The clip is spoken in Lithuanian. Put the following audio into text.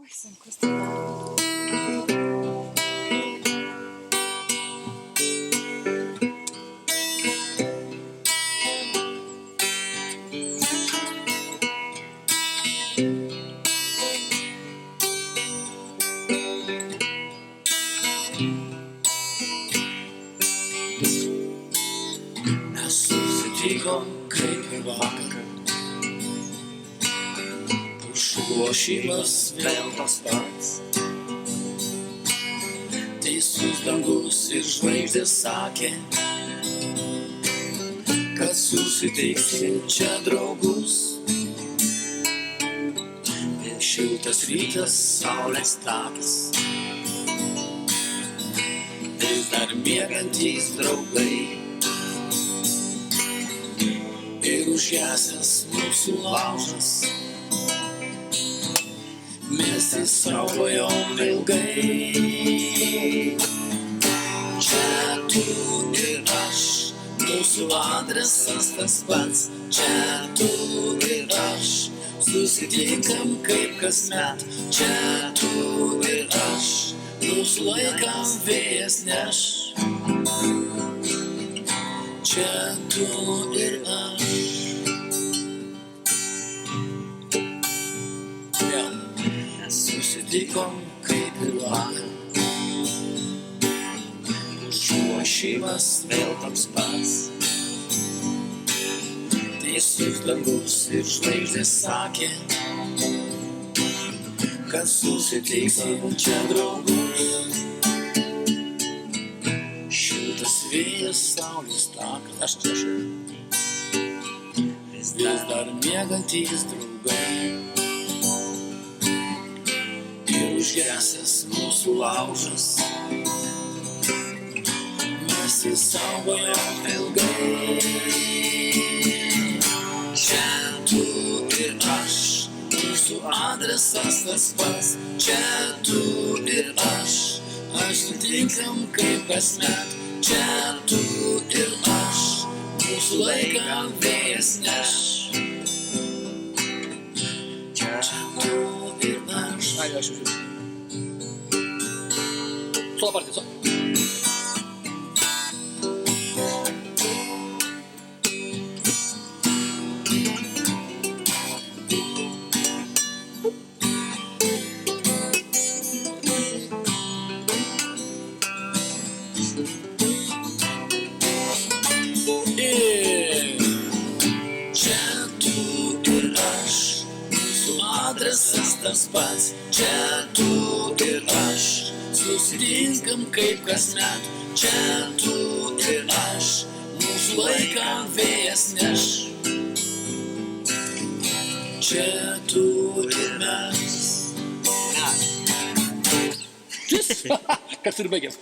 Oi, sunkus tai darbas. Mes susitikom kaip ir vakar. Pušų ošimas vėl tas pats. Teisus dangus ir žvaigždės sakė, kad susitiksi čia draugus. Ir šiltas rytas, saulės takas, vis dar miegantys draugai. Ir užgesęs mūsų laužas, mes įsaugojom ilgai. Čia tu ir aš, mūsų adresas tas pats. Čia tu ir aš, susitinkam kaip kasmet. Čia tu ir aš, mūsų laikam vėjas neš. Čia tu ir aš. Mes susitikom kaip ir vakar. Užuošimas vėl toks pats. Teisus dangus ir žvaigždės sakė, kad susitiksim čia draugus. Šiltas vėjas, saulės takas, aš čia šau. Vis dar miegantys draugai. Ir užgesęs mūsų laužas, mes įsaugojom ilgai. Čia tu ir aš, mūsų adresas tas pats. Čia tu ir aš sutinkam kaip kasmet. Čia tu ir aš, mūsų laiką vėjas neš. Čia tu ir aš. Ai, aš jau žiūrėjau. Solo partija, solo. Čia tu ir aš, mūsų adresas tas pats. Čia tu ir aš, susitinkam kaip kasmet. Čia tu ir aš, mūsų laiką vėjas neš. Čia tu ir mes. Kas ir baigėm.